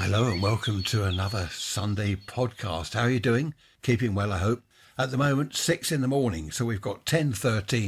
Hello and welcome to another Sunday podcast. How are you doing? Keeping well, I hope. At the moment, 6 in the morning, so we've got 13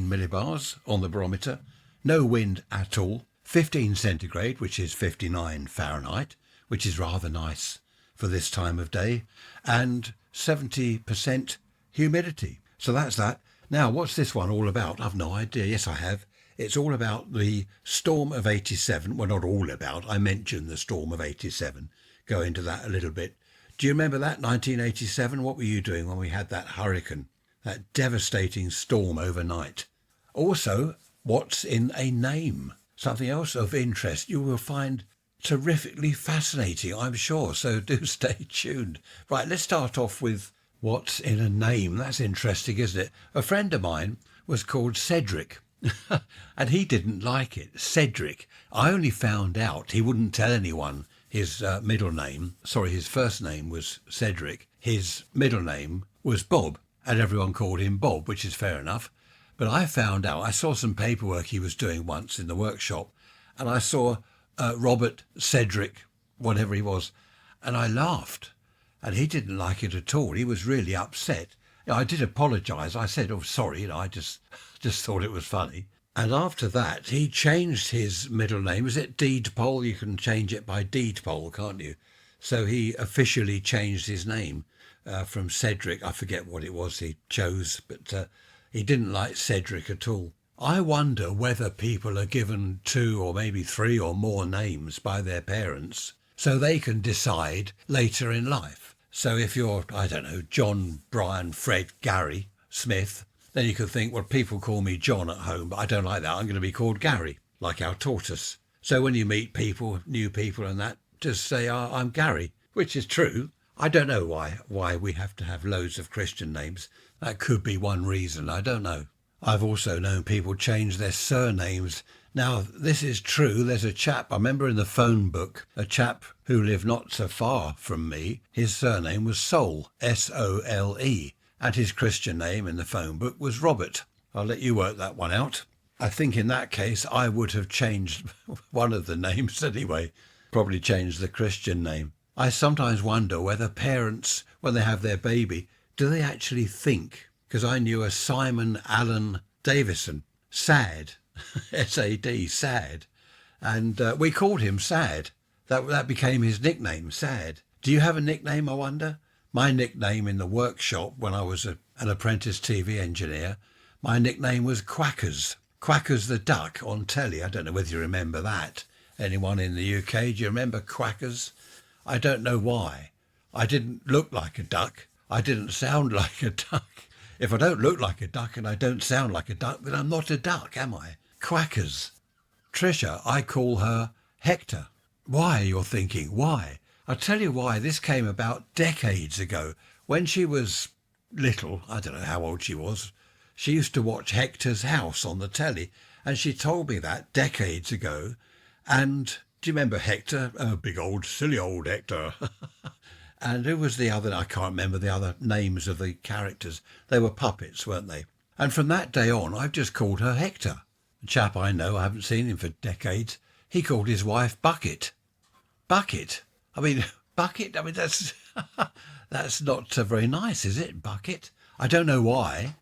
millibars on the barometer, no wind at all, 15 centigrade, which is 59 Fahrenheit, which is rather nice for this time of day, and 70% humidity. So that's that. Now, what's this one all about? I've no idea. Yes, I have. It's all about the storm of 87. Well, not all about. I mentioned the storm of 87. Go into that a little bit. Do you remember that, 1987? What were you doing when we had that hurricane, that devastating storm overnight? Also, what's in a name? Something else of interest you will find terrifically fascinating, I'm sure. So do stay tuned. Right, let's start off with what's in a name. That's interesting, isn't it? A friend of mine was called Cedric. And he didn't like it. Cedric. I only found out he wouldn't tell anyone his middle name. Sorry, his first name was Cedric. His middle name was Bob, and everyone called him Bob, which is fair enough. But I found out, I saw some paperwork he was doing once in the workshop, and I saw Robert Cedric, whatever he was, and I laughed. And he didn't like it at all. He was really upset. I did apologise. I said, "Oh, sorry." I just thought it was funny. And after that, he changed his middle name. Is it Deedpole? You can change it by Deedpole, can't you? So he officially changed his name from Cedric. I forget what it was he chose, but he didn't like Cedric at all. I wonder whether people are given 2 or maybe 3 or more names by their parents so they can decide later in life. So if you're, I don't know, John, Brian, Fred, Gary, Smith, then you could think, well, people call me John at home, but I don't like that. I'm going to be called Gary, like our tortoise. So when you meet people, new people and that, just say, I'm Gary, which is true. I don't know why we have to have loads of Christian names. That could be one reason. I don't know. I've also known people change their surnames. Now, this is true. There's a chap, I remember in the phone book, a chap who lived not so far from me. His surname was Sole, S-O-L-E, and his Christian name in the phone book was Robert. I'll let you work that one out. I think in that case, I would have changed one of the names anyway, probably changed the Christian name. I sometimes wonder whether parents, when they have their baby, do they actually think? Because I knew a Simon Allen Davison, Sad, S-A-D, Sad. And we called him Sad. That became his nickname, Sad. Do you have a nickname, I wonder? My nickname in the workshop when I was an apprentice TV engineer, my nickname was Quackers. Quackers the duck on telly. I don't know whether you remember that. Anyone in the UK, do you remember Quackers? I don't know why. I didn't look like a duck. I didn't sound like a duck. If I don't look like a duck and I don't sound like a duck, then I'm not a duck, am I? Quackers. Trisha, I call her Hector. Why, you're thinking, why? I'll tell you why. This came about decades ago. When she was little, I don't know how old she was, she used to watch Hector's House on the telly, and she told me that decades ago. And do you remember Hector? Oh, big old, silly old Hector. And who was the other? I can't remember the other names of the characters. They were puppets, weren't they? And from that day on, I've just called her Hector. A chap I know, I haven't seen him for decades, he called his wife Bucket. Bucket? Bucket? That's not very nice, is it, Bucket? I don't know why.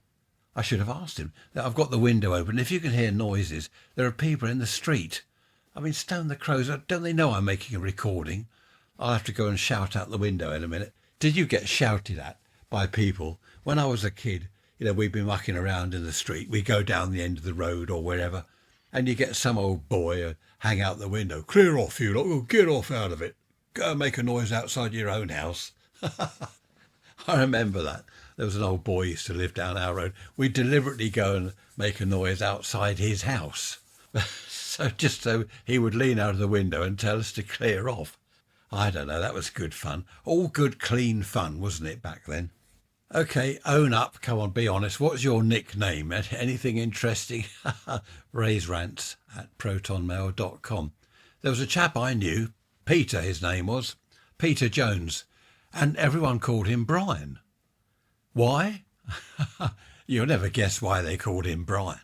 I should have asked him. I've got the window open. If you can hear noises, there are people in the street. Stone the crows, don't they know I'm making a recording? I'll have to go and shout out the window in a minute. Did you get shouted at by people? When I was a kid, we'd be mucking around in the street. We go down the end of the road or wherever, and you get some old boy hang out the window. Clear off, you lot. Oh, get off out of it. Go and make a noise outside your own house. I remember that. There was an old boy who used to live down our road. We'd deliberately go and make a noise outside his house. So he would lean out of the window and tell us to clear off. I don't know, that was good fun. All good, clean fun, wasn't it, back then? Okay, own up. Come on, be honest. What's your nickname? Anything interesting? Raise Rants at protonmail.com. There was a chap I knew, Peter his name was, Peter Jones, and everyone called him Brian. Why? You'll never guess why they called him Brian.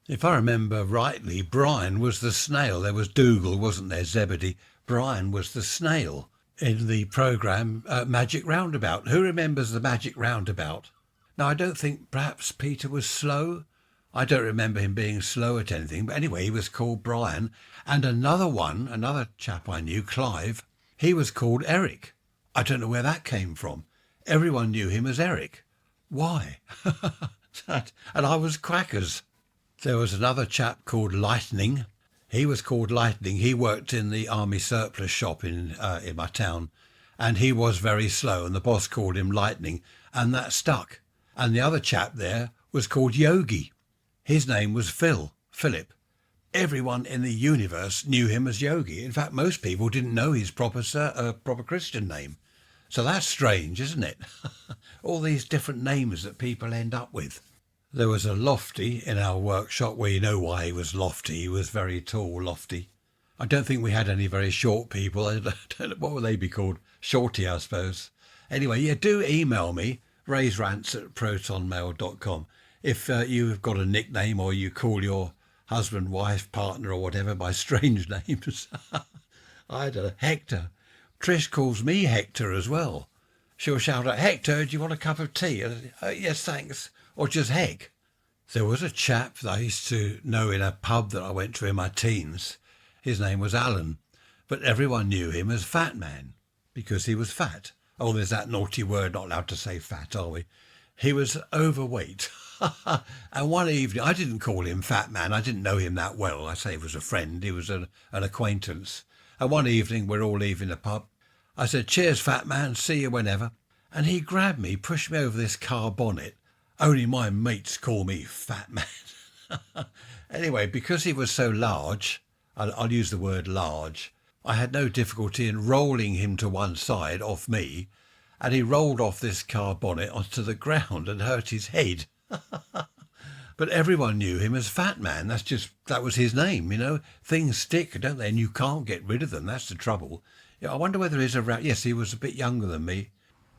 If I remember rightly, Brian was the snail. There was Dougal, wasn't there, Zebedee? Brian was the snail. in the programme Magic Roundabout. Who remembers the Magic Roundabout? Now, I don't think perhaps Peter was slow. I don't remember him being slow at anything. But anyway, he was called Brian. And another chap I knew, Clive, he was called Eric. I don't know where that came from. Everyone knew him as Eric. Why? And I was Quackers. There was another chap called Lightning. He was called Lightning. He worked in the army surplus shop in my town, and he was very slow, and the boss called him Lightning, and that stuck. And the other chap there was called Yogi. His name was Philip. Everyone in the universe knew him as Yogi. In fact, most people didn't know his proper Christian name. So that's strange, isn't it? All these different names that people end up with. There was a Lofty in our workshop. Well, you know why he was Lofty. He was very tall, Lofty. I don't think we had any very short people. I don't know, what would they be called? Shorty, I suppose. Anyway, yeah, do email me, raiserants@protonmail.com. If you've got a nickname or you call your husband, wife, partner or whatever by strange names. I don't know, Hector. Trish calls me Hector as well. She'll shout out, Hector, do you want a cup of tea? Yes, thanks. Or just Heck. There was a chap that I used to know in a pub that I went to in my teens. His name was Alan, but everyone knew him as Fat Man because he was fat. Oh, there's that naughty word, not allowed to say fat, are we? He was overweight. And one evening, I didn't call him Fat Man. I didn't know him that well. I say he was a friend. He was an acquaintance. And one evening, we're all leaving the pub. I said, cheers, Fat Man, see you whenever. And he grabbed me, pushed me over this car bonnet. Only my mates call me Fat Man. Anyway, because he was so large, I'll use the word large, I had no difficulty in rolling him to one side off me, and he rolled off this car bonnet onto the ground and hurt his head. But everyone knew him as Fat Man. That was his name, you know. Things stick, don't they? And you can't get rid of them. That's the trouble. Yeah, I wonder whether he's around. Yes, he was a bit younger than me.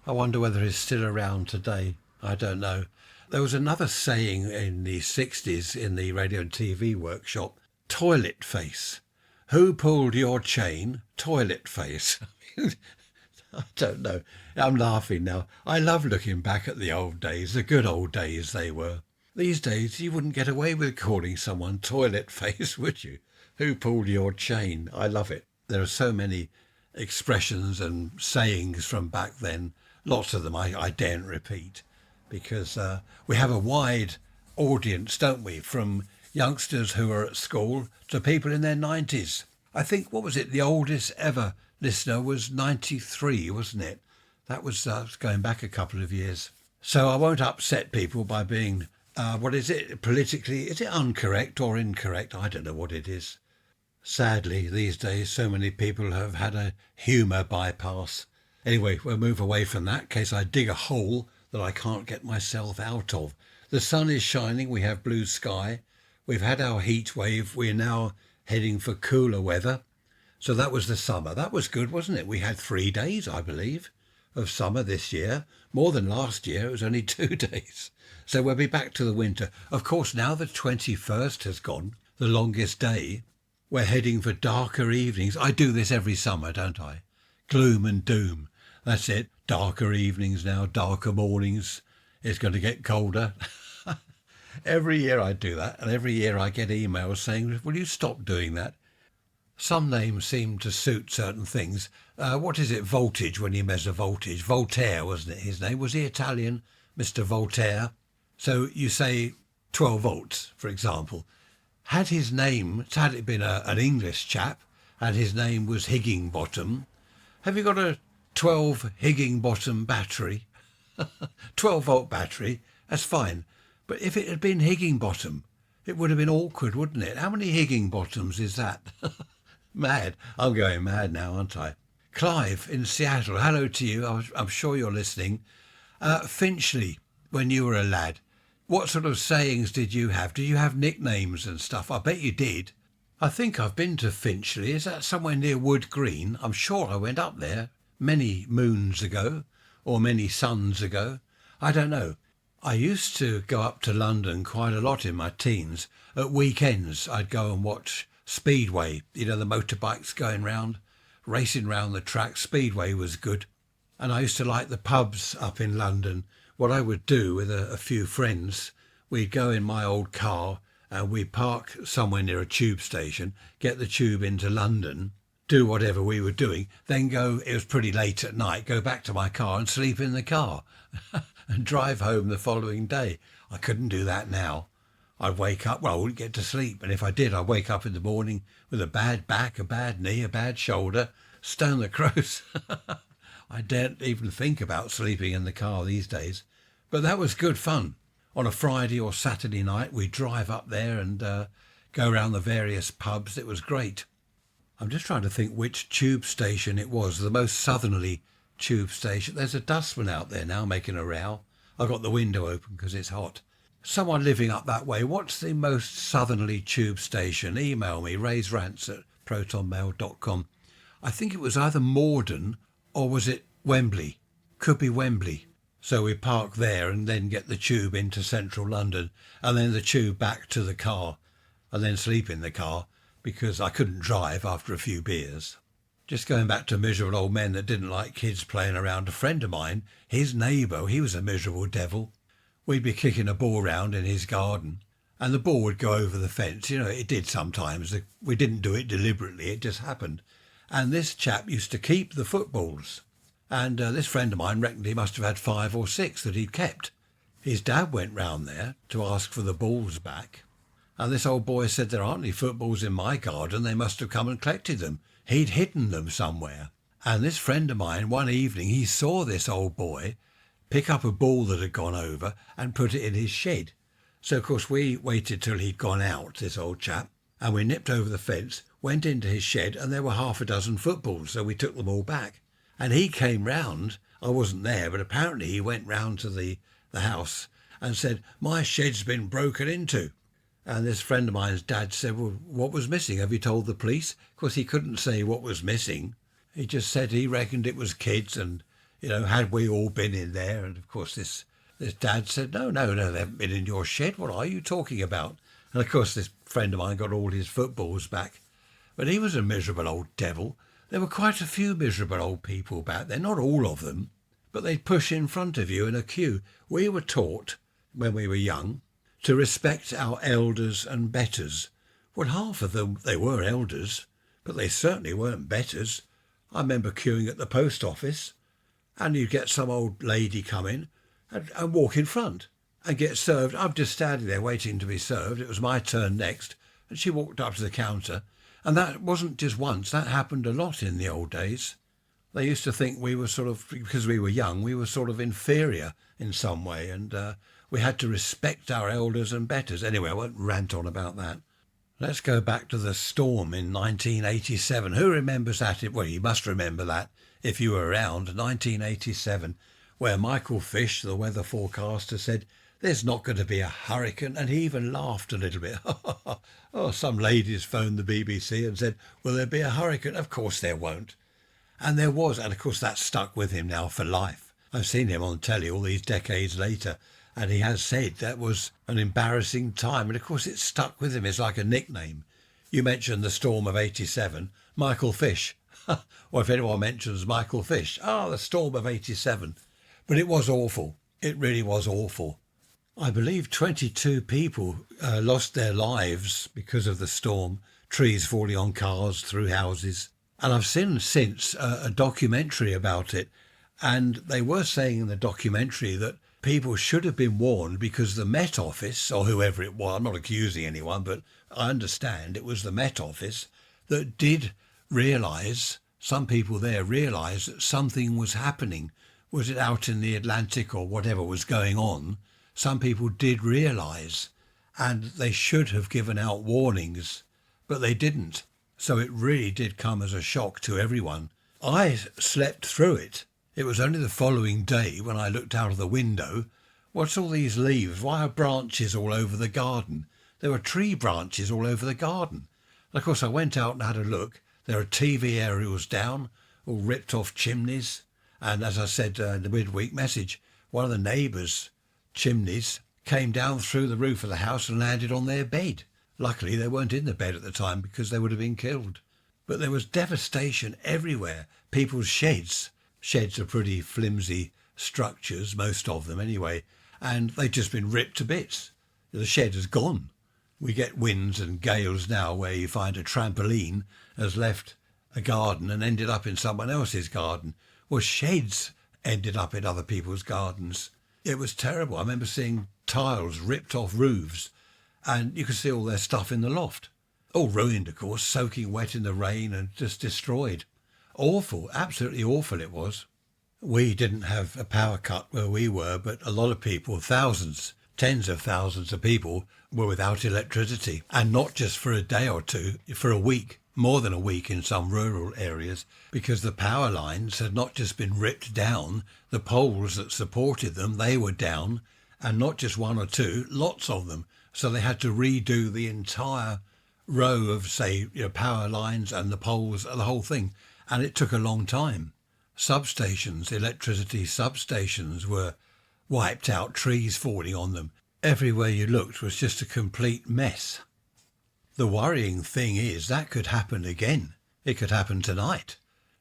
I wonder whether he's still around today. I don't know. There was another saying in the 60s in the radio and TV workshop, toilet face. Who pulled your chain? Toilet face. I don't know. I'm laughing now. I love looking back at the old days, the good old days they were. These days you wouldn't get away with calling someone toilet face, would you? Who pulled your chain? I love it. There are so many expressions and sayings from back then. Lots of them I daren't repeat because we have a wide audience, don't we? From youngsters who are at school to people in their 90s. I think, what was it? The oldest ever listener was 93, wasn't it? That was going back a couple of years. So I won't upset people by being, politically, is it incorrect or incorrect? I don't know what it is. Sadly, these days, so many people have had a humour bypass. Anyway, we'll move away from that in case I dig a hole that I can't get myself out of. The sun is shining, we have blue sky. We've had our heat wave. We're now heading for cooler weather. So that was the summer. That was good, wasn't it? We had 3 days, I believe, of summer this year. More than last year. It was only 2 days. So we'll be back to the winter. Of course, now the 21st has gone, the longest day. We're heading for darker evenings. I do this every summer, don't I? Gloom and doom. That's it. Darker evenings now, darker mornings. It's going to get colder. Every year I do that, and every year I get emails saying, will you stop doing that? Some names seem to suit certain things. What is it, voltage, when you measure voltage? Voltaire, wasn't it his name? Was he Italian, Mr. Voltaire? So you say 12 volts, for example. Had it been an English chap, and his name was Higginbottom, have you got a 12 Higginbottom battery? 12 volt battery, that's fine. But if it had been Higginbottom, it would have been awkward, wouldn't it? How many Higginbottoms is that? Mad. I'm going mad now, aren't I? Clive in Seattle, hello to you. I'm sure you're listening. Finchley, when you were a lad, what sort of sayings did you have? Did you have nicknames and stuff? I bet you did. I think I've been to Finchley. Is that somewhere near Wood Green? I'm sure I went up there many moons ago or many suns ago. I don't know. I used to go up to London quite a lot in my teens. At weekends, I'd go and watch Speedway, you know, the motorbikes going round. racing round the track. Speedway was good. And I used to like the pubs up in London. What I would do with a few friends, we'd go in my old car and we'd park somewhere near a tube station, get the tube into London, do whatever we were doing, then go, it was pretty late at night, go back to my car and sleep in the car and drive home the following day. I couldn't do that now. I'd wake up, well, I wouldn't get to sleep. And if I did, I'd wake up in the morning with a bad back, a bad knee, a bad shoulder, stone the crows. I daren't even think about sleeping in the car these days. But that was good fun. On a Friday or Saturday night, we'd drive up there and go around the various pubs. It was great. I'm just trying to think which tube station it was, the most southerly tube station. There's a dustman out there now making a row. I've got the window open because it's hot. Someone living up that way, what's the most southerly tube station? Email me, rants@protonmail.com. I think it was either Morden or was it Wembley? Could be Wembley. So we park there and then get the tube into central London and then the tube back to the car and then sleep in the car because I couldn't drive after a few beers. Just going back to miserable old men that didn't like kids playing around. A friend of mine, his neighbour, he was a miserable devil. We'd be kicking a ball round in his garden and the ball would go over the fence. You know, it did sometimes. We didn't do it deliberately. It just happened. And this chap used to keep the footballs. And this friend of mine reckoned he must have had 5 or 6 that he'd kept. His dad went round there to ask for the balls back. And this old boy said, there aren't any footballs in my garden. They must have come and collected them. He'd hidden them somewhere. And this friend of mine, one evening, he saw this old boy pick up a ball that had gone over and put it in his shed. So, of course, we waited till he'd gone out, this old chap, and we nipped over the fence, went into his shed, and there were half a dozen footballs, so we took them all back. And he came round, I wasn't there, but apparently he went round to the house and said, my shed's been broken into. And this friend of mine's dad said, well, what was missing? Have you told the police? Of course, he couldn't say what was missing. He just said he reckoned it was kids and, you know, had we all been in there? And, of course, this dad said, no, they haven't been in your shed. What are you talking about? And, of course, this friend of mine got all his footballs back. But he was a miserable old devil. There were quite a few miserable old people back there, not all of them, but they'd push in front of you in a queue. We were taught, when we were young, to respect our elders and betters. Well, half of them, they were elders, but they certainly weren't betters. I remember queuing at the post office, and you'd get some old lady come in and walk in front and get served. I'm just standing there waiting to be served. It was my turn next, and she walked up to the counter. And that wasn't just once, that happened a lot in the old days. They used to think we were sort of, because we were young, we were sort of inferior in some way, and we had to respect our elders and betters. Anyway, I won't rant on about that. Let's go back to the storm in 1987. Who remembers that? Well, you must remember that if you were around, 1987, where Michael Fish, the weather forecaster, said, there's not going to be a hurricane, and he even laughed a little bit. Oh, some ladies phoned the BBC and said, will there be a hurricane? Of course there won't. And there was, and of course that stuck with him now for life. I've seen him on telly all these decades later, and he has said that was an embarrassing time, and of course it stuck with him. It's like a nickname. You mentioned the storm of 87, Michael Fish. Or if anyone mentions Michael Fish, the storm of 87. But it was awful. It really was awful. I believe 22 people lost their lives because of the storm, trees falling on cars, through houses. And I've seen since a documentary about it, and they were saying in the documentary that people should have been warned because the Met Office, or whoever it was, I'm not accusing anyone, but I understand it was the Met Office that did realise, some people there realised that something was happening. Was it out in the Atlantic or whatever was going on? Some people did realise, and they should have given out warnings, but they didn't. So it really did come as a shock to everyone. I slept through it. It was only the following day when I looked out of the window. What's all these leaves? Why are branches all over the garden? There were tree branches all over the garden. And of course I went out and had a look. There are TV aerials down, all ripped off chimneys. And as I said in the midweek message, one of the neighbours' chimneys came down through the roof of the house and landed on their bed. Luckily, they weren't in the bed at the time because they would have been killed. But there was devastation everywhere. People's sheds. Sheds are pretty flimsy structures, most of them anyway, and they've just been ripped to bits. The shed has gone. We get winds and gales now where you find a trampoline has left a garden and ended up in someone else's garden. Well, sheds ended up in other people's gardens. It was terrible. I remember seeing tiles ripped off roofs and you could see all their stuff in the loft. All ruined, of course, soaking wet in the rain and just destroyed. Awful, absolutely awful it was. We didn't have a power cut where we were, but a lot of people, thousands, tens of thousands of people were without electricity. And not just for a day or two, for a week, more than a week in some rural areas, because the power lines had not just been ripped down, the poles that supported them, they were down, and not just one or two, lots of them. So they had to redo the entire row of, say, power lines and the poles, the whole thing. And it took a long time. Substations, electricity substations were wiped out, trees falling on them. Everywhere you looked was just a complete mess. The worrying thing is that could happen again. It could happen tonight.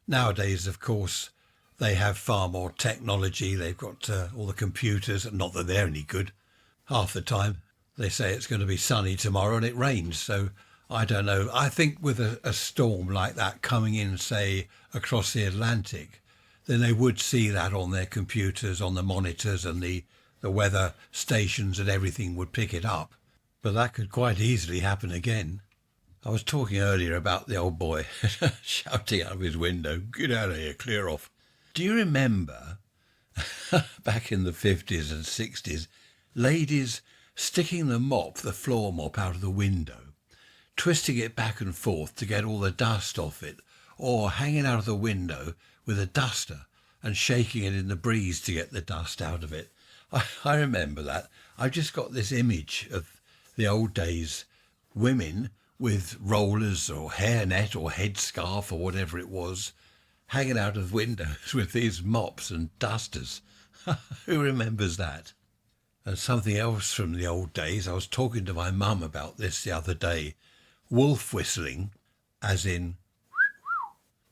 Nowadays, of course, they have far more technology. They've got all the computers, not that they're any good. Half the time they say it's going to be sunny tomorrow and it rains. So I don't know. I think with a storm like that coming in, say, across the Atlantic, then they would see that on their computers, on the monitors, and the weather stations and everything would pick it up. But that could quite easily happen again. I was talking earlier about the old boy shouting out of his window, "Get out of here, clear off." Do you remember back in the 50s and 60s, ladies sticking the floor mop out of the window, twisting it back and forth to get all the dust off it, or hanging out of the window with a duster and shaking it in the breeze to get the dust out of it? I remember that. I've just got this image of the old days, women with rollers or hairnet or headscarf or whatever it was, hanging out of windows with these mops and dusters. Who remembers that? And something else from the old days, I was talking to my mum about this the other day. Wolf whistling, as in,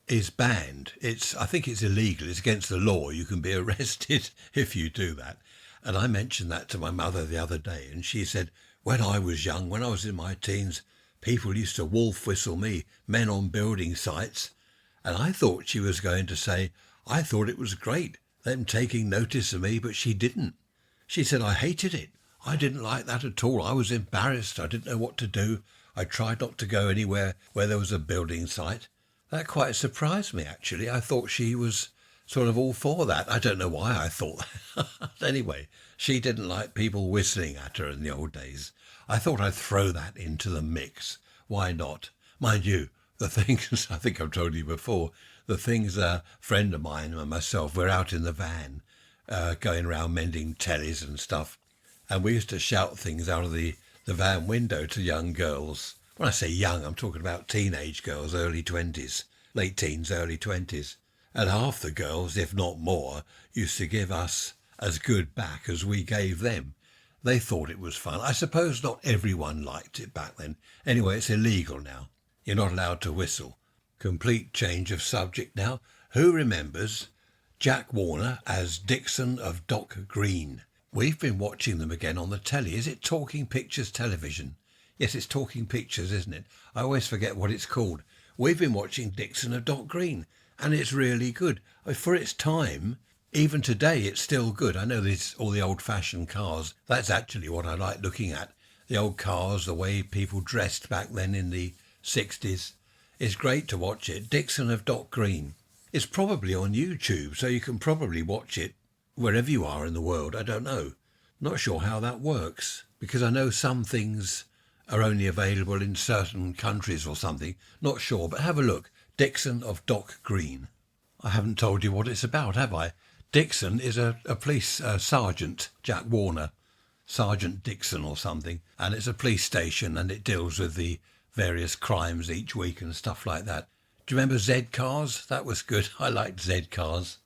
is banned. I think it's illegal. It's against the law. You can be arrested if you do that. And I mentioned that to my mother the other day, and she said, when I was young, when I was in my teens, people used to wolf whistle me, men on building sites. And I thought she was going to say, I thought it was great, them taking notice of me, but she didn't. She said, I hated it. I didn't like that at all. I was embarrassed. I didn't know what to do. I tried not to go anywhere where there was a building site. That quite surprised me, actually. I thought she was sort of all for that. I don't know why I thought that. Anyway, she didn't like people whistling at her in the old days. I thought I'd throw that into the mix. Why not? Mind you, the things, I think I've told you before, the things a friend of mine and myself, we're out in the van going around mending tellies and stuff. And we used to shout things out of the van window to young girls. When I say young, I'm talking about teenage girls, early 20s, late teens, early 20s. And half the girls, if not more, used to give us as good back as we gave them. They thought it was fun. I suppose not everyone liked it back then. Anyway, it's illegal now. You're not allowed to whistle. Complete change of subject now. Who remembers Jack Warner as Dixon of Dock Green? We've been watching them again on the telly. Is it Talking Pictures Television? Yes, it's Talking Pictures, isn't it? I always forget what it's called. We've been watching Dixon of Dock Green, and it's really good. For its time, even today, it's still good. I know there's all the old-fashioned cars. That's actually what I like looking at. The old cars, the way people dressed back then in the 60s. It's great to watch it. Dixon of Dock Green. It's probably on YouTube, so you can probably watch it wherever you are in the world. I don't know. Not sure how that works, because I know some things are only available in certain countries or something. Not sure, but have a look. Dixon of Dock Green. I haven't told you what it's about, have I? Dixon is a police sergeant, Jack Warner, Sergeant Dixon or something, and it's a police station and it deals with the various crimes each week and stuff like that. Do you remember Z Cars? That was good. I liked Z Cars.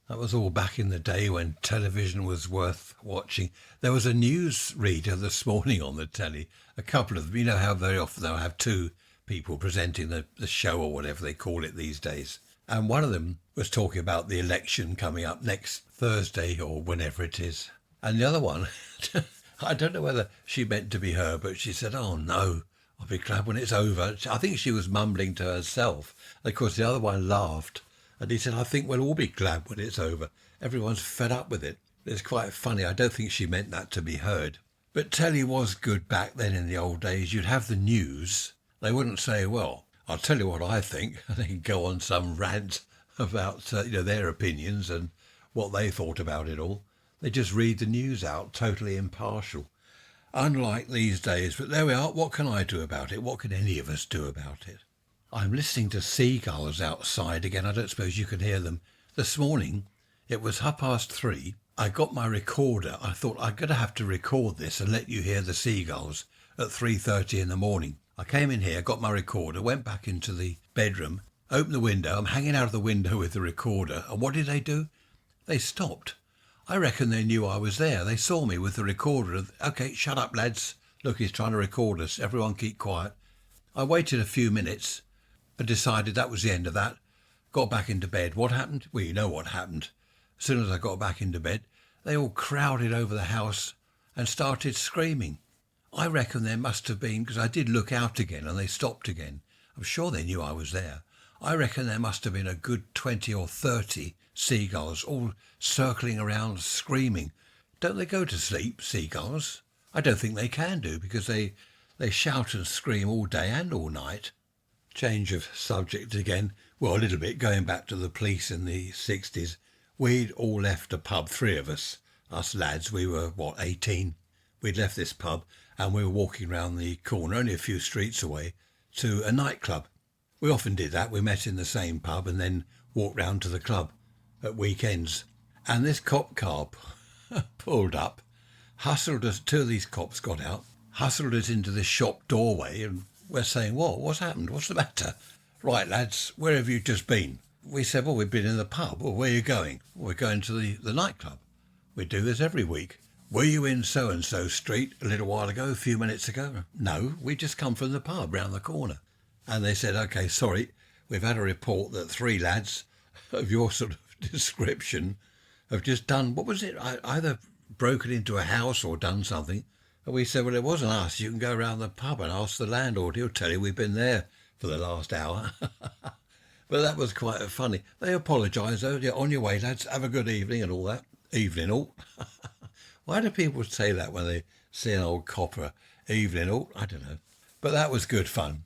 That was all back in the day when television was worth watching. There was a news reader this morning on the telly, a couple of them. You know how very often they'll have two people presenting the show or whatever they call it these days. And one of them was talking about the election coming up next Thursday or whenever it is. And the other one, I don't know whether she meant to be her, but she said, "Oh no, I'll be glad when it's over." I think she was mumbling to herself. And of course, the other one laughed. And he said, "I think we'll all be glad when it's over. Everyone's fed up with it." It's quite funny. I don't think she meant that to be heard. But telly was good back then in the old days. You'd have the news. They wouldn't say, "Well, I'll tell you what I think," and then go on some rant about their opinions and what they thought about it all. They just read the news out, totally impartial. Unlike these days, but there we are. What can I do about it? What can any of us do about it? I'm listening to seagulls outside again. I don't suppose you can hear them. This morning, it was 3:30. I got my recorder. I thought I'm going to have to record this and let you hear the seagulls at 3:30 in the morning. I came in here, got my recorder, went back into the bedroom, opened the window. I'm hanging out of the window with the recorder. And what did they do? They stopped. I reckon they knew I was there. They saw me with the recorder. "Okay, shut up, lads. Look, he's trying to record us. Everyone keep quiet." I waited a few minutes and decided that was the end of that. Got back into bed. What happened? Well, you know what happened. As soon as I got back into bed, they all crowded over the house and started screaming. I reckon there must have been, because I did look out again and they stopped again. I'm sure they knew I was there. I reckon there must have been a good 20 or 30 seagulls all circling around screaming. Don't they go to sleep, seagulls? I don't think they can do, because they shout and scream all day and all night. Change of subject again. Well, a little bit, going back to the police in the 60s. We'd all left a pub, three of us lads. We were, 18? We'd left this pub and we were walking round the corner, only a few streets away, to a nightclub. We often did that. We met in the same pub and then walked round to the club at weekends. And this cop car pulled up, hustled us. Two of these cops got out, hustled us into this shop doorway, and we're saying, "What's happened? What's the matter?" "Right, lads, where have you just been?" We said, "Well, we've been in the pub." "Well, where are you going?" "We're going to the nightclub. We do this every week." "Were you in so-and-so street a little while ago, a few minutes ago?" "No, we just come from the pub round the corner." And they said, "OK, sorry, we've had a report that three lads of your sort of description have just done," what was it, either broken into a house or done something. And we said, "Well, it wasn't us. You can go round the pub and ask the landlord. He'll tell you we've been there for the last hour." But that was quite funny. They apologised, though. "Yeah, on your way, lads. Have a good evening," and all that. Evening all. Why do people say that when they see an old copper? Evening all. I don't know. But that was good fun.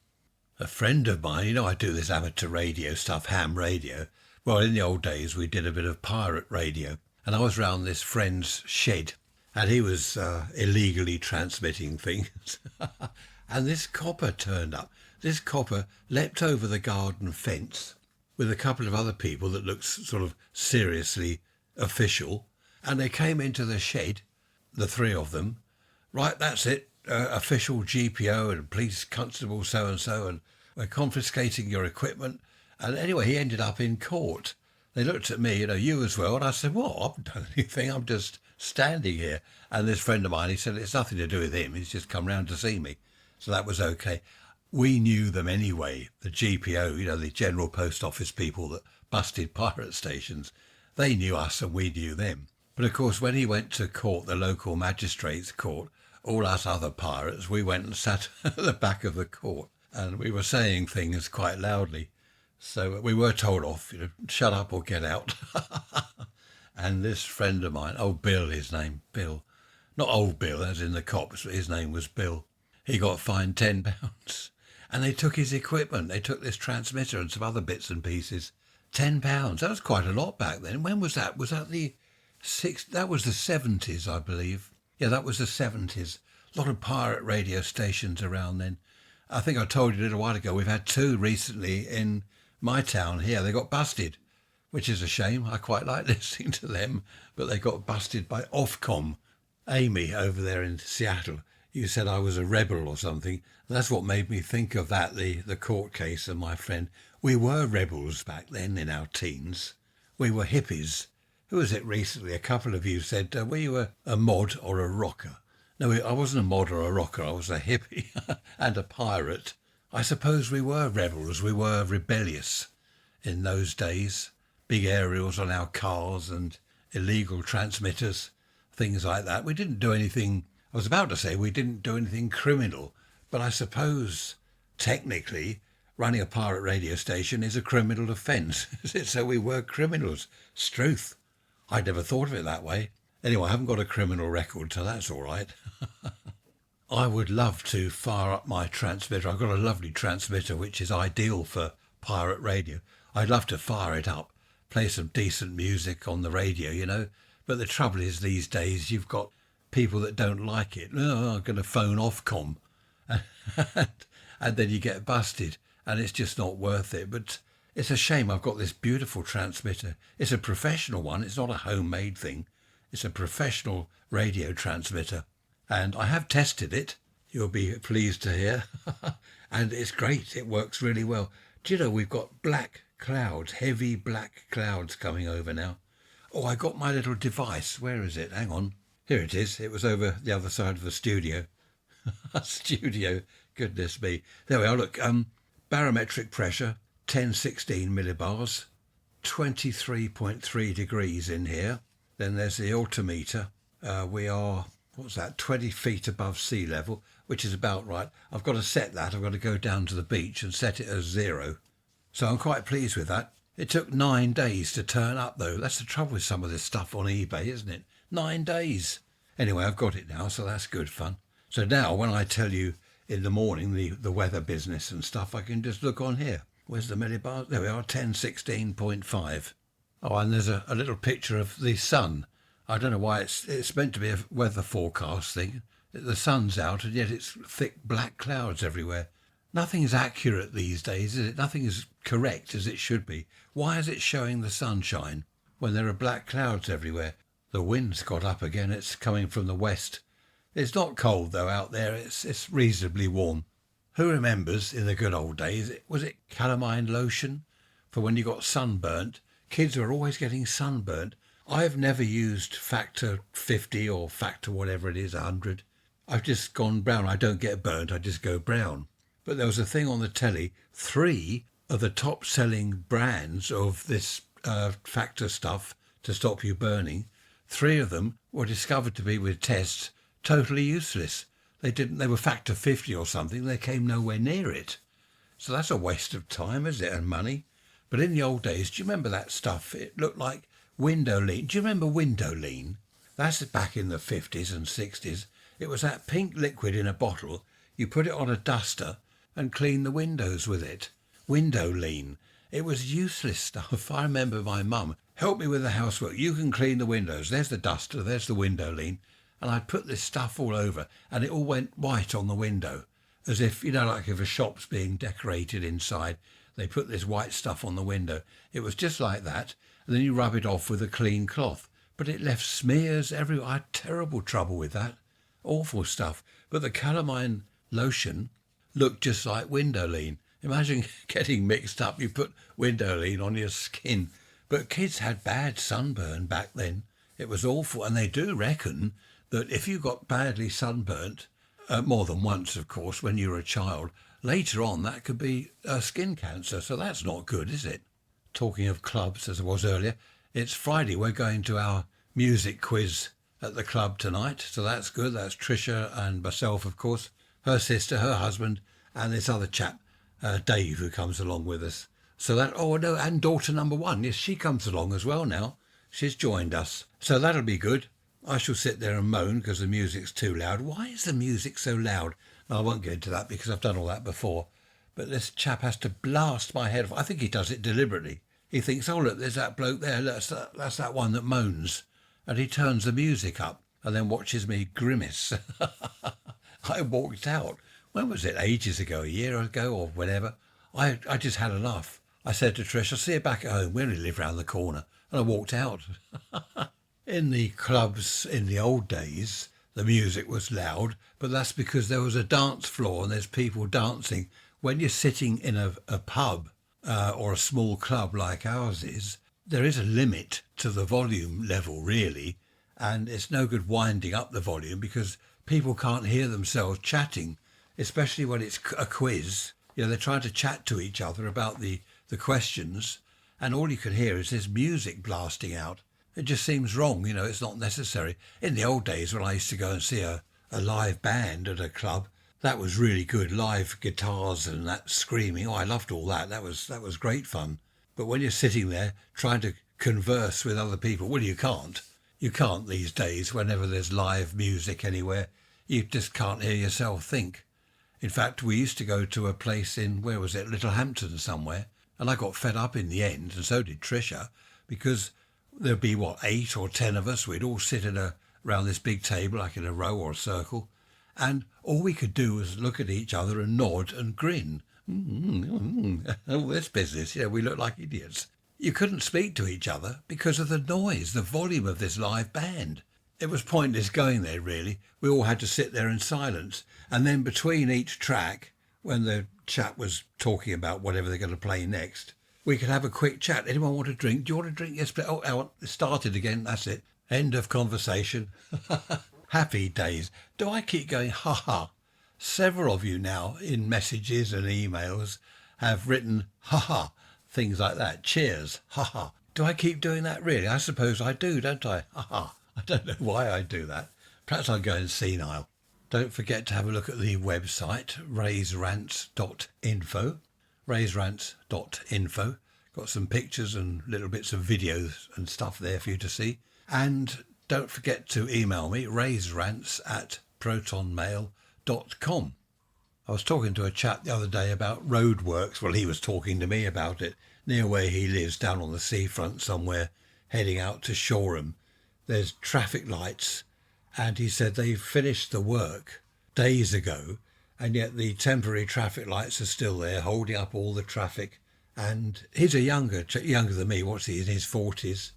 A friend of mine, I do this amateur radio stuff, ham radio. Well, in the old days, we did a bit of pirate radio. And I was round this friend's shed, and he was illegally transmitting things. And this copper turned up. This copper leapt over the garden fence with a couple of other people that looked sort of seriously official. And they came into the shed, the three of them. "Right, that's it. Official GPO and police constable so-and-so, and we're confiscating your equipment." And anyway, he ended up in court. They looked at me, "You as well?" And I said, "Well, I haven't done anything. I'm just standing here." And this friend of mine, he said, "It's nothing to do with him. He's just come round to see me." So that was okay. We knew them anyway, the GPO, the General Post Office people that busted pirate stations. They knew us and we knew them. But of course, when he went to court, the local magistrate's court, all us other pirates, we went and sat at the back of the court and we were saying things quite loudly. So we were told off, shut up or get out. And this friend of mine, old Bill, his name, Bill, not old Bill as in the cops, but his name was Bill. He got fined £10. And they took his equipment. They took this transmitter and some other bits and pieces. £10. That was quite a lot back then. When was that? Was that that was the 70s, I believe. Yeah, that was the 70s. A lot of pirate radio stations around then. I think I told you a little while ago, we've had two recently in my town here. They got busted, which is a shame. I quite like listening to them, but they got busted by Ofcom. Amy over there in Seattle. You said I was a rebel or something. That's what made me think of that, the court case and my friend. We were rebels back then in our teens. We were hippies. Who was it recently? A couple of you said, were you a mod or a rocker? No, I wasn't a mod or a rocker. I was a hippie and a pirate. I suppose we were rebels, we were rebellious in those days. Big aerials on our cars and illegal transmitters, things like that. We didn't do anything, I was about to say we didn't do anything criminal, but I suppose technically running a pirate radio station is a criminal offence. So we were criminals. It's truth. I'd never thought of it that way. Anyway, I haven't got a criminal record, so that's all right. I would love to fire up my transmitter. I've got a lovely transmitter which is ideal for pirate radio. I'd love to fire it up, play some decent music on the radio, you know. But the trouble is these days you've got people that don't like it. Oh, I'm going to phone Ofcom. And then you get busted and it's just not worth it. But it's a shame I've got this beautiful transmitter. It's a professional one. It's not a homemade thing. It's a professional radio transmitter. And I have tested it, you'll be pleased to hear, and it's great, it works really well. Do you know, we've got black clouds, heavy black clouds coming over now. Oh, I got my little device, where is it? Hang on, here it is, it was over the other side of the studio. Studio, goodness me. There we are, look, barometric pressure, 1016 millibars, 23.3 degrees in here. Then there's the altimeter, we are... what's that, 20 feet above sea level, which is about right. I've got to set that. I've got to go down to the beach and set it as 0. So I'm quite pleased with that. It took 9 days to turn up, though. That's the trouble with some of this stuff on eBay, isn't it? 9 days. Anyway, I've got it now, so that's good fun. So now when I tell you in the morning the weather business and stuff, I can just look on here. Where's the millibars? There we are, 1016.5. Oh, and there's a little picture of the sun. I don't know why it's meant to be a weather forecast thing. The sun's out and yet it's thick black clouds everywhere. Nothing is accurate these days, is it? Nothing is correct as it should be. Why is it showing the sunshine when there are black clouds everywhere? The wind's got up again. It's coming from the west. It's not cold though out there. It's reasonably warm. Who remembers in the good old days, was it calamine lotion for when you got sunburnt? Kids are always getting sunburnt. I've never used factor 50 or factor whatever it is, 100. I've just gone brown. I don't get burnt, I just go brown. But there was a thing on the telly, 3 of the top selling brands of this factor stuff to stop you burning, 3 of them were discovered to be, with tests, totally useless. They were factor 50 or something. They came nowhere near it. So that's a waste of time, is it, and money? But in the old days, do you remember that stuff? It looked like window lean. Do you remember window lean? That's back in the 50s and 60s. It was that pink liquid in a bottle. You put it on a duster and clean the windows with it. Window lean. It was useless stuff. I remember my mum, help me with the housework. You can clean the windows. There's the duster. There's the window lean. And I'd put this stuff all over and it all went white on the window. As if, you know, like if a shop's being decorated inside, they put this white stuff on the window. It was just like that. And then you rub it off with a clean cloth. But it left smears everywhere. I had terrible trouble with that. Awful stuff. But the calamine lotion looked just like window lean. Imagine getting mixed up. You put window lean on your skin. But kids had bad sunburn back then. It was awful. And they do reckon that if you got badly sunburnt, more than once, of course, when you were a child, later on that could be skin cancer. So that's not good, is it? Talking of clubs, as I was earlier, it's Friday. We're going to our music quiz at the club tonight. So that's good. That's Tricia and myself, of course, her sister, her husband, and this other chap, Dave, who comes along with us. So that, oh no, and daughter number 1. Yes, she comes along as well now. She's joined us. So that'll be good. I shall sit there and moan because the music's too loud. Why is the music so loud? No, I won't get into that because I've done all that before. But this chap has to blast my head off. I think he does it deliberately. He thinks, oh, look, there's that bloke there. That's that one that moans. And he turns the music up and then watches me grimace. I walked out. When was it? Ages ago, a year ago or whenever. I just had enough. I said to Trish, I'll see you back at home. We only live round the corner. And I walked out. In the clubs in the old days, the music was loud, but that's because there was a dance floor and there's people dancing. When you're sitting in a pub or a small club like ours is, there is a limit to the volume level, really, and it's no good winding up the volume because people can't hear themselves chatting, especially when it's a quiz. They're trying to chat to each other about the questions, and all you can hear is this music blasting out. It just seems wrong, it's not necessary. In the old days when I used to go and see a live band at a club, that was really good. Live guitars and that screaming. Oh, I loved all that. That was great fun. But when you're sitting there trying to converse with other people, well, you can't. You can't these days whenever there's live music anywhere. You just can't hear yourself think. In fact, we used to go to a place in, where was it, Littlehampton somewhere, and I got fed up in the end, and so did Tricia, because there'd be, 8 or 10 of us. We'd all sit around this big table, like in a row or a circle, and all we could do was look at each other and nod and grin. All this business, we looked like idiots. You couldn't speak to each other because of the noise, the volume of this live band. It was pointless going there, really. We all had to sit there in silence. And then between each track, when the chap was talking about whatever they're going to play next, we could have a quick chat. Anyone want a drink? Do you want a drink? Yes, but it started again. That's it. End of conversation. Happy days. Do I keep going, ha ha? Several of you now in messages and emails have written, ha ha, things like that. Cheers, ha ha. Do I keep doing that really? I suppose I do, don't I? Ha ha. I don't know why I do that. Perhaps I'm going senile. Don't forget to have a look at the website, rants.info. rants.info. Got some pictures and little bits of videos and stuff there for you to see. And don't forget to email me, raiserants@protonmail.com. I was talking to a chap the other day about roadworks. Well, he was talking to me about it. Near where he lives, down on the seafront somewhere, heading out to Shoreham. There's traffic lights, and he said they finished the work days ago, and yet the temporary traffic lights are still there, holding up all the traffic. And he's younger than me. What's he, in his 40s?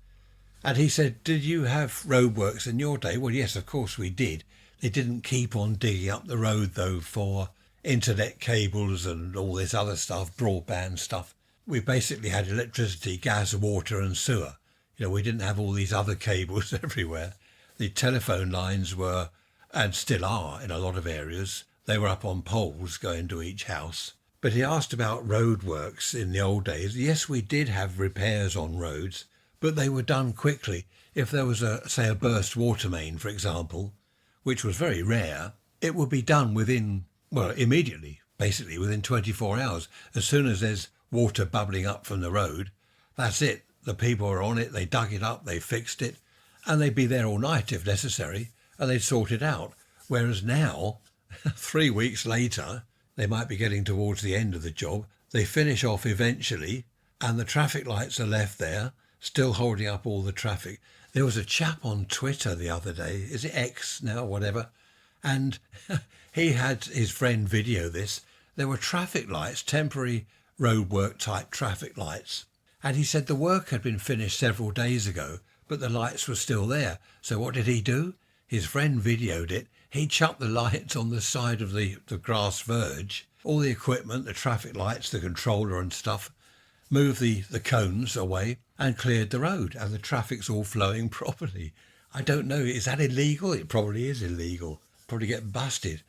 And he said, did you have roadworks in your day? Well, yes, of course we did. They didn't keep on digging up the road, though, for internet cables and all this other stuff, broadband stuff. We basically had electricity, gas, water and sewer. We didn't have all these other cables everywhere. The telephone lines were, and still are in a lot of areas, they were up on poles going to each house. But he asked about roadworks in the old days. Yes, we did have repairs on roads, but they were done quickly. If there was a burst water main, for example, which was very rare, it would be done immediately, basically within 24 hours. As soon as there's water bubbling up from the road, that's it. The people are on it, they dug it up, they fixed it, and they'd be there all night if necessary, and they'd sort it out. Whereas now, 3 weeks later, they might be getting towards the end of the job, they finish off eventually, and the traffic lights are left there, still holding up all the traffic. There was a chap on Twitter the other day, is it X now, whatever, and he had his friend video this. There were traffic lights, temporary roadwork type traffic lights. And he said the work had been finished several days ago, but the lights were still there. So what did he do? His friend videoed it. He chucked the lights on the side of the grass verge, all the equipment, the traffic lights, the controller and stuff, moved the cones away and cleared the road, and the traffic's all flowing properly. I don't know, is that illegal? It probably is illegal. Probably get busted.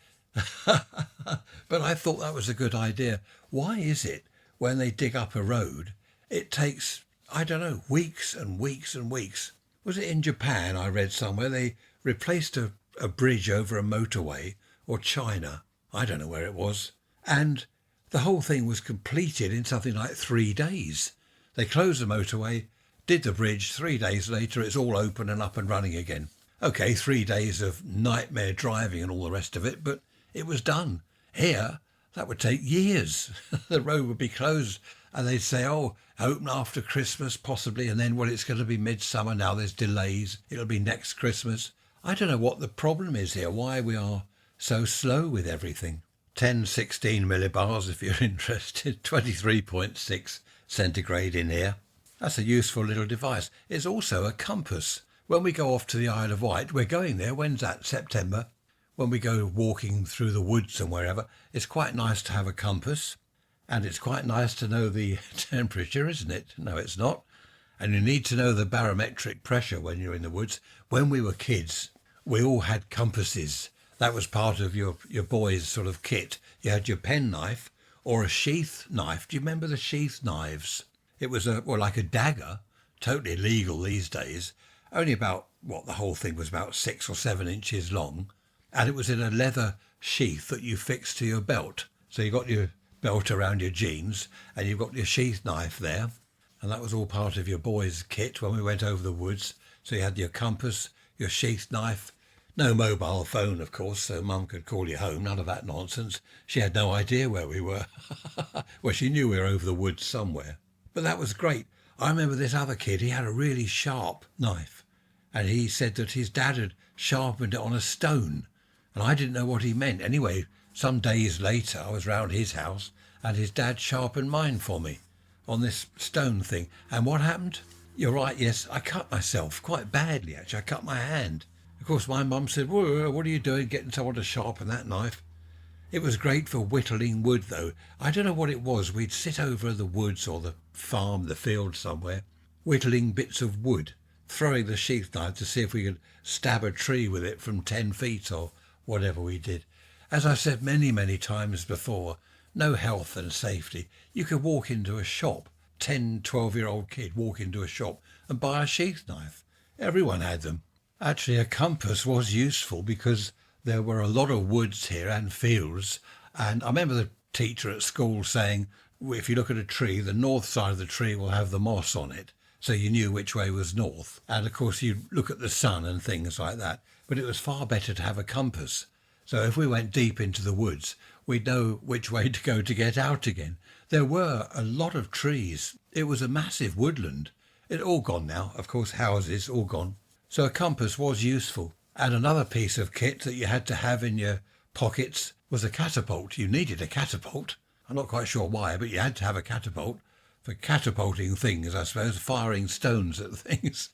But I thought that was a good idea. Why is it when they dig up a road, it takes, I don't know, weeks and weeks and weeks? Was it in Japan, I read somewhere, they replaced a bridge over a motorway, or China, I don't know where it was, and the whole thing was completed in something like 3 days. They closed the motorway, did the bridge, 3 days later it's all open and up and running again. Okay, 3 days of nightmare driving and all the rest of it, but it was done. Here, that would take years. The road would be closed and they'd say, open after Christmas possibly, and then, it's going to be midsummer now, there's delays, it'll be next Christmas. I don't know what the problem is here, why we are so slow with everything. 1016 millibars if you're interested, 23.6 centigrade in here. That's a useful little device. It's also a compass. When we go off to the Isle of Wight, we're going there, when's that, September? When we go walking through the woods and wherever, it's quite nice to have a compass. And it's quite nice to know the temperature, isn't it? No, it's not. And you need to know the barometric pressure when you're in the woods. When we were kids, we all had compasses. That was part of your boy's sort of kit. You had your penknife, or a sheath knife. Do you remember the sheath knives? It was like a dagger, totally illegal these days. Only about, the whole thing was about 6 or 7 inches long. And it was in a leather sheath that you fixed to your belt. So you got your belt around your jeans and you've got your sheath knife there. And that was all part of your boys' kit when we went over the woods. So you had your compass, your sheath knife. No mobile phone, of course, so Mum could call you home. None of that nonsense. She had no idea where we were. Well, she knew we were over the woods somewhere. But that was great. I remember this other kid, he had a really sharp knife. And he said that his dad had sharpened it on a stone. And I didn't know what he meant. Anyway, some days later, I was round his house and his dad sharpened mine for me on this stone thing. And what happened? You're right, yes, I cut myself quite badly, actually. I cut my hand. Of course, my mum said, "Whoa, what are you doing getting someone to sharpen that knife?" It was great for whittling wood, though. I don't know what it was. We'd sit over the woods or the farm, the field somewhere, whittling bits of wood, throwing the sheath knife to see if we could stab a tree with it from 10 feet or whatever we did. As I've said many, many times before, no health and safety. You could walk into a shop, 10, 12-year-old kid walk into a shop and buy a sheath knife. Everyone had them. Actually, a compass was useful because there were a lot of woods here and fields. And I remember the teacher at school saying, if you look at a tree, the north side of the tree will have the moss on it. So you knew which way was north. And of course, you look at the sun and things like that. But it was far better to have a compass. So if we went deep into the woods, we'd know which way to go to get out again. There were a lot of trees. It was a massive woodland. It all gone now. Of course, houses all gone. So a compass was useful. And another piece of kit that you had to have in your pockets was a catapult. You needed a catapult. I'm not quite sure why, but you had to have a catapult for catapulting things, I suppose, firing stones at things.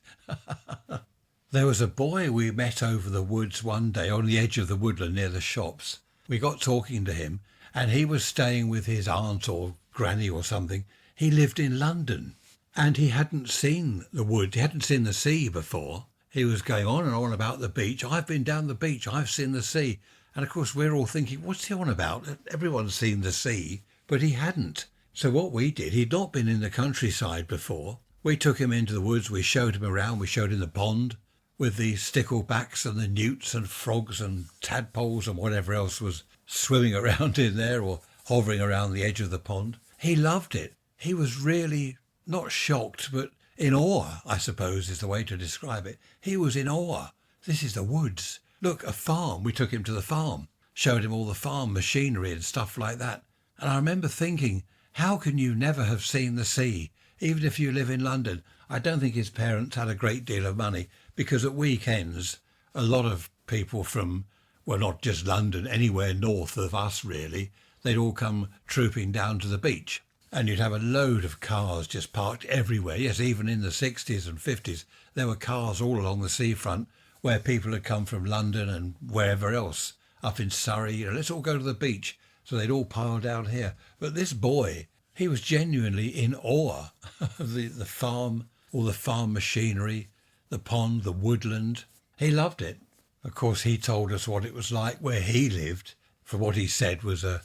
There was a boy we met over the woods one day on the edge of the woodland near the shops. We got talking to him, and he was staying with his aunt or granny or something. He lived in London, and he hadn't seen the wood. He hadn't seen the sea before. He was going on and on about the beach. "I've been down the beach. I've seen the sea." And of course, we're all thinking, what's he on about? Everyone's seen the sea, but he hadn't. So what we did, he'd not been in the countryside before. We took him into the woods. We showed him around. We showed him the pond with the sticklebacks and the newts and frogs and tadpoles and whatever else was swimming around in there or hovering around the edge of the pond. He loved it. He was really not shocked, but in awe, I suppose is the way to describe it. He was in awe. This is the woods. Look, a farm. We took him to the farm, showed him all the farm machinery and stuff like that. And I remember thinking, how can you never have seen the sea, even if you live in London? I don't think his parents had a great deal of money, because at weekends, a lot of people from, well, not just London, anywhere north of us really, they'd all come trooping down to the beach. And you'd have a load of cars just parked everywhere. Yes, even in the 60s and 50s, there were cars all along the seafront where people had come from London and wherever else, up in Surrey. Let's all go to the beach. So they'd all pile down here. But this boy, he was genuinely in awe of the farm, all the farm machinery, the pond, the woodland. He loved it. Of course, he told us what it was like where he lived. For what he said was a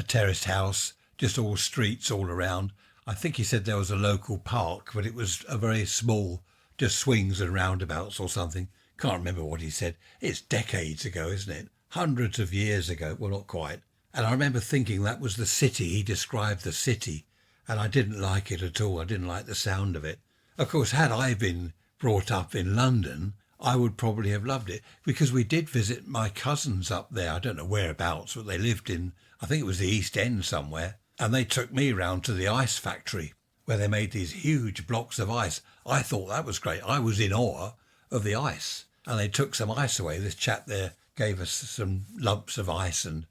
terraced house, just all streets all around. I think he said there was a local park, but it was a very small, just swings and roundabouts or something. Can't remember what he said. It's decades ago, isn't it? Hundreds of years ago. Well, not quite. And I remember thinking that was the city. He described the city, and I didn't like it at all. I didn't like the sound of it. Of course, had I been brought up in London, I would probably have loved it, because we did visit my cousins up there. I don't know whereabouts, but they lived in, I think it was the East End somewhere. And they took me round to the ice factory where they made these huge blocks of ice. I thought that was great. I was in awe of the ice. And they took some ice away. This chap there gave us some lumps of ice and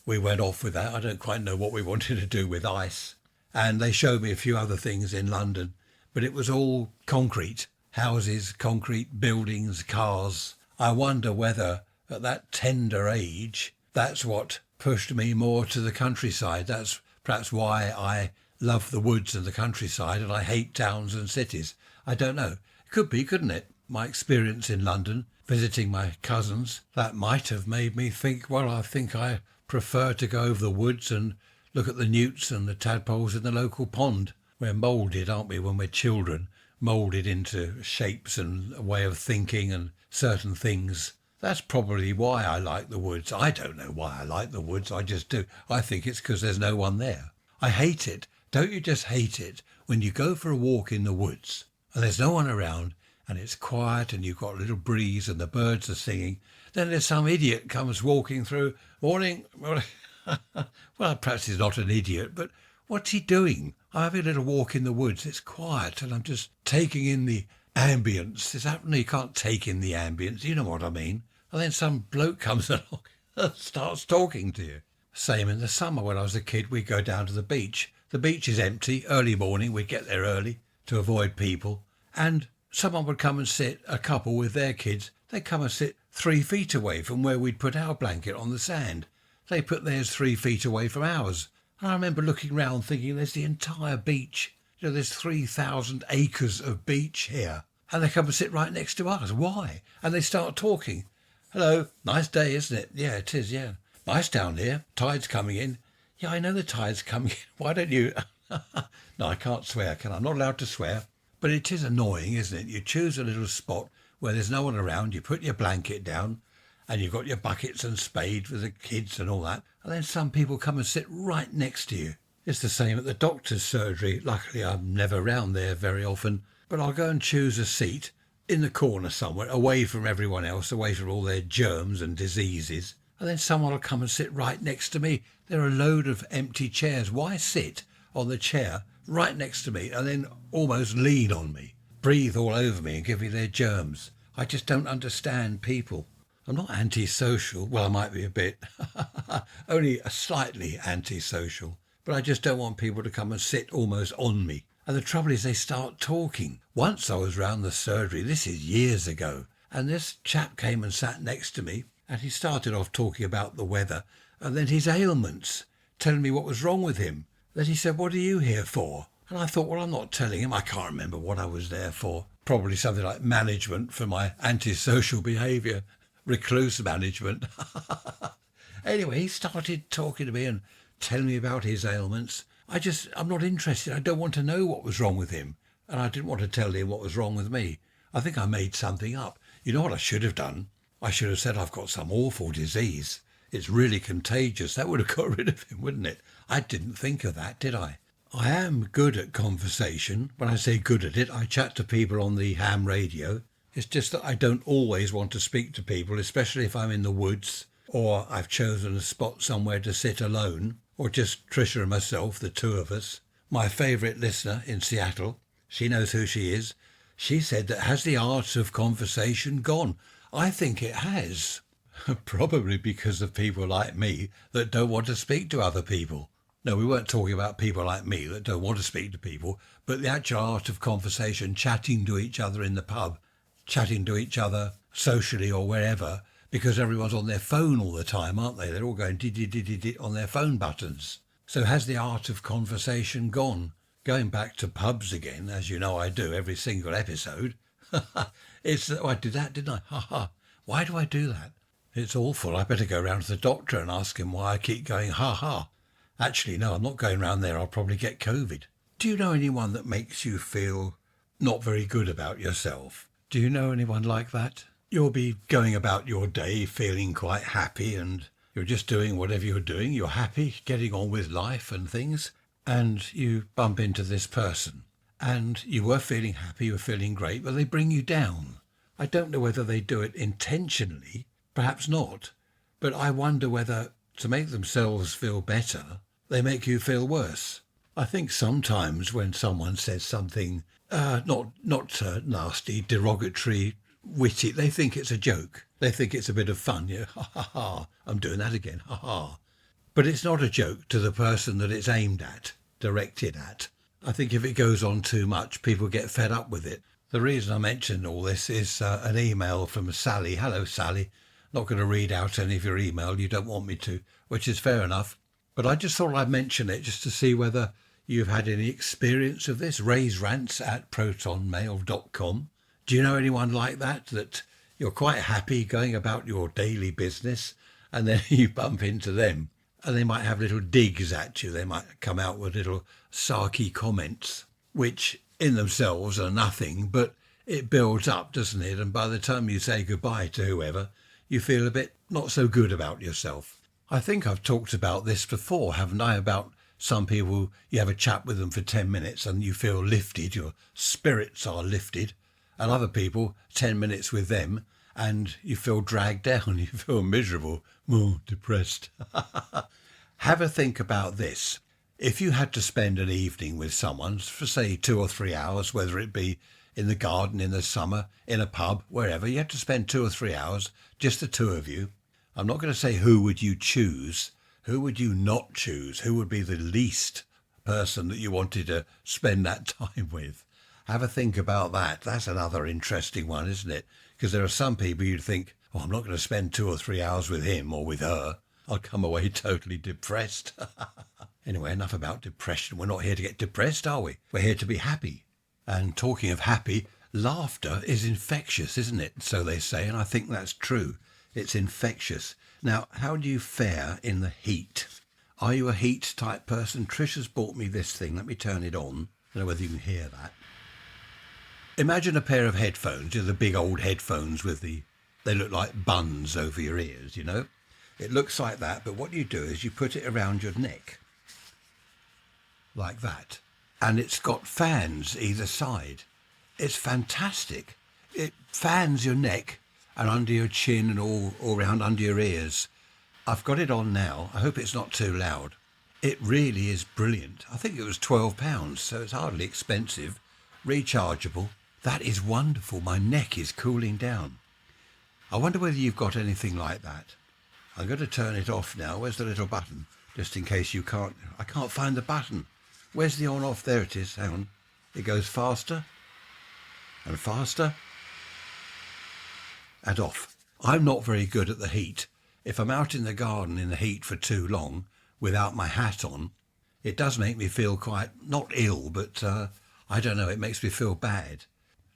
we went off with that. I don't quite know what we wanted to do with ice. And they showed me a few other things in London, but it was all concrete. Houses, concrete, buildings, cars. I wonder whether at that tender age, that's what pushed me more to the countryside. That's perhaps why I love the woods and the countryside and I hate towns and cities. I don't know. It could be, couldn't it? My experience in London, visiting my cousins, that might have made me think, well, I think I prefer to go over the woods and look at the newts and the tadpoles in the local pond. We're moulded, aren't we, when we're children? Moulded into shapes and a way of thinking and certain things. That's probably why I like the woods. I don't know why I like the woods, I just do. I think it's because there's no one there. I hate it. Don't you just hate it when you go for a walk in the woods and there's no one around and it's quiet and you've got a little breeze and the birds are singing? Then there's some idiot comes walking through. Morning. Well, perhaps he's not an idiot, but what's he doing? I'm having a little walk in the woods. It's quiet and I'm just taking in the ambience. It's happening. You can't take in the ambience. You know what I mean? And then some bloke comes along and starts talking to you. Same in the summer. When I was a kid, we'd go down to the beach. The beach is empty. Early morning, we'd get there early to avoid people. And someone would come and sit, a couple with their kids. They'd come and sit 3 feet away from where we'd put our blanket on the sand. They put theirs 3 feet away from ours. And I remember looking round thinking, there's the entire beach. You know, there's 3,000 acres of beach here. And they come and sit right next to us. Why? And they start talking. Hello, nice day, isn't it? Yeah, it is, yeah. Nice down here. Tide's coming in. Yeah, I know the tide's coming in. Why don't you? No, I can't swear, can I? I'm not allowed to swear. But it is annoying, isn't it? You choose a little spot where there's no one around. You put your blanket down and you've got your buckets and spade for the kids and all that. And then some people come and sit right next to you. It's the same at the doctor's surgery. Luckily, I'm never round there very often. But I'll go and choose a seat in the corner somewhere, away from everyone else, away from all their germs and diseases. And then someone will come and sit right next to me. There are a load of empty chairs. Why sit on the chair right next to me and then almost lean on me, breathe all over me and give me their germs? I just don't understand people. I'm not antisocial. Well, I might be a bit, only slightly antisocial. But I just don't want people to come and sit almost on me. And the trouble is they start talking. Once I was round the surgery, this is years ago, and this chap came and sat next to me, and he started off talking about the weather, and then his ailments, telling me what was wrong with him. Then he said, what are you here for? And I thought, well, I'm not telling him. I can't remember what I was there for. Probably something like management for my antisocial behaviour, recluse management. Anyway, he started talking to me and telling me about his ailments. I'm not interested. I don't want to know what was wrong with him. And I didn't want to tell him what was wrong with me. I think I made something up. You know what I should have done? I should have said I've got some awful disease. It's really contagious. That would have got rid of him, wouldn't it? I didn't think of that, did I? I am good at conversation. When I say good at it, I chat to people on the ham radio. It's just that I don't always want to speak to people, especially if I'm in the woods or I've chosen a spot somewhere to sit alone, or just Tricia and myself, the two of us. My favourite listener in Seattle, she knows who she is. She said that, has the art of conversation gone? I think it has. Probably because of people like me that don't want to speak to other people. No, we weren't talking about people like me that don't want to speak to people, but the actual art of conversation, chatting to each other in the pub, chatting to each other socially or wherever, because everyone's on their phone all the time, aren't they? They're all going did on their phone buttons. So has the art of conversation gone? Going back to pubs again, as you know I do every single episode. I did that, didn't I? Ha ha. Why do I do that? It's awful. I better go round to the doctor and ask him why I keep going ha ha. Actually, no, I'm not going round there. I'll probably get COVID. Do you know anyone that makes you feel not very good about yourself? Do you know anyone like that? You'll be going about your day feeling quite happy and you're just doing whatever you're doing. You're happy, getting on with life and things, and you bump into this person. And you were feeling happy, you were feeling great, but they bring you down. I don't know whether they do it intentionally, perhaps not, but I wonder whether, to make themselves feel better, they make you feel worse. I think sometimes when someone says something not nasty, derogatory, witty, they think it's a joke. They think it's a bit of fun. Yeah, ha ha ha, I'm doing that again, ha ha. But it's not a joke to the person that it's aimed at, directed at. I think if it goes on too much, people get fed up with it. The reason I mention all this is an email from Sally. Hello, Sally. Not going to read out any of your email. You don't want me to, which is fair enough. But I just thought I'd mention it just to see whether you've had any experience of this. Rants@protonmail.com. Do you know anyone like that you're quite happy going about your daily business and then you bump into them and they might have little digs at you. They might come out with little sarky comments, which in themselves are nothing, but it builds up, doesn't it? And by the time you say goodbye to whoever, you feel a bit not so good about yourself. I think I've talked about this before, haven't I? About some people, you have a chat with them for 10 minutes and you feel lifted, your spirits are lifted. And other people, 10 minutes with them and you feel dragged down, you feel miserable, more depressed. Have a think about this. If you had to spend an evening with someone for say 2 or 3 hours, whether it be in the garden in the summer, in a pub, wherever, you had to spend 2 or 3 hours, just the two of you. I'm not going to say who would you choose, who would you not choose, who would be the least person that you wanted to spend that time with. Have a think about that. That's another interesting one, isn't it? Because there are some people you'd think, oh, I'm not going to spend 2 or 3 hours with him or with her. I'll come away totally depressed. Anyway, enough about depression. We're not here to get depressed, are we? We're here to be happy. And talking of happy, laughter is infectious, isn't it? So they say, and I think that's true. It's infectious. Now, how do you fare in the heat? Are you a heat type person? Trish has bought me this thing. Let me turn it on. I don't know whether you can hear that. Imagine a pair of headphones, the big old headphones with they look like buns over your ears, you know? It looks like that, but what you do is you put it around your neck, like that. And it's got fans either side. It's fantastic. It fans your neck and under your chin and all around under your ears. I've got it on now. I hope it's not too loud. It really is brilliant. I think it was £12, so it's hardly expensive. Rechargeable. That is wonderful. My neck is cooling down. I wonder whether you've got anything like that. I'm going to turn it off now. Where's the little button? Just in case you can't... I can't find the button. Where's the on off? There it is. Hang on. It goes faster and faster and off. I'm not very good at the heat. If I'm out in the garden in the heat for too long without my hat on, it does make me feel quite, not ill, but I don't know, it makes me feel bad.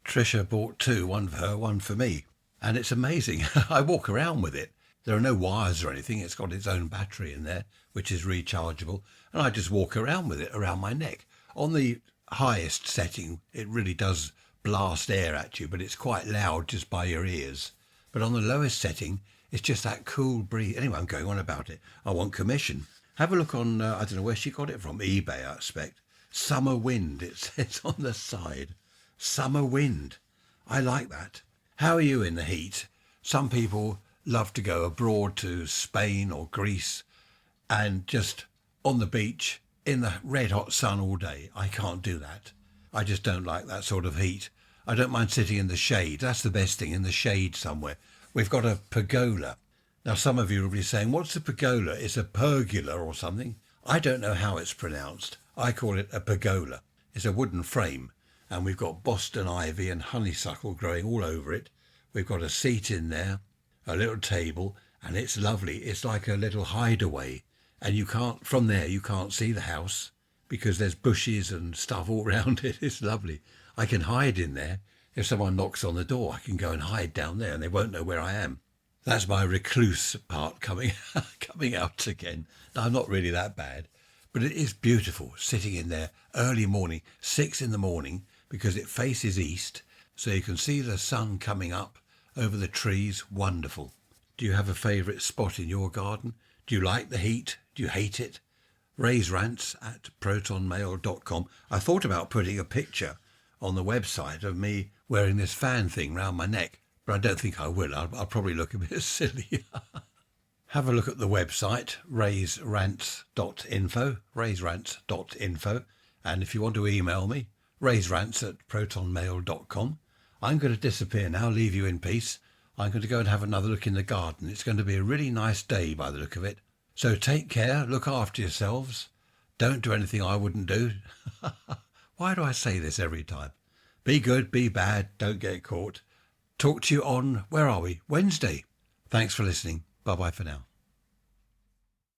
Trisha bought two, one for her, one for me. And it's amazing. I walk around with it. There are no wires or anything. It's got its own battery in there, which is rechargeable. And I just walk around with it around my neck. On the highest setting, it really does blast air at you, but it's quite loud just by your ears. But on the lowest setting, it's just that cool breeze. Anyway, I'm going on about it. I want commission. Have a look on, I don't know where she got it from, eBay, I expect. Summer Wind, it says on the side. Summer Wind. I like that. How are you in the heat? Some people love to go abroad to Spain or Greece and just on the beach in the red hot sun all day. I can't do that. I just don't like that sort of heat. I don't mind sitting in the shade. That's the best thing, in the shade somewhere. We've got a pergola. Now, some of you will be saying, what's a pergola? It's a pergola or something. I don't know how it's pronounced. I call it a pergola. It's a wooden frame, and we've got Boston ivy and honeysuckle growing all over it. We've got a seat in there, a little table, and it's lovely. It's like a little hideaway, and from there you can't see the house because there's bushes and stuff all around it. It's lovely. I can hide in there. If someone knocks on the door, I can go and hide down there and they won't know where I am. That's my recluse part coming out again. No, I'm not really that bad, but it is beautiful sitting in there early morning, 6 in the morning, because it faces east, so you can see the sun coming up over the trees. Wonderful. Do you have a favourite spot in your garden? Do you like the heat? Do you hate it? Raise Rants at protonmail.com. I thought about putting a picture on the website of me wearing this fan thing round my neck, but I don't think I will. I'll probably look a bit silly. Have a look at the website, raiserants.info, and if you want to email me, raiserants at protonmail.com. I'm going to disappear now, leave you in peace. I'm going to go and have another look in the garden. It's going to be a really nice day by the look of it. So take care, look after yourselves. Don't do anything I wouldn't do. Why do I say this every time? Be good, be bad, don't get caught. Talk to you on, where are we? Wednesday. Thanks for listening. Bye-bye for now.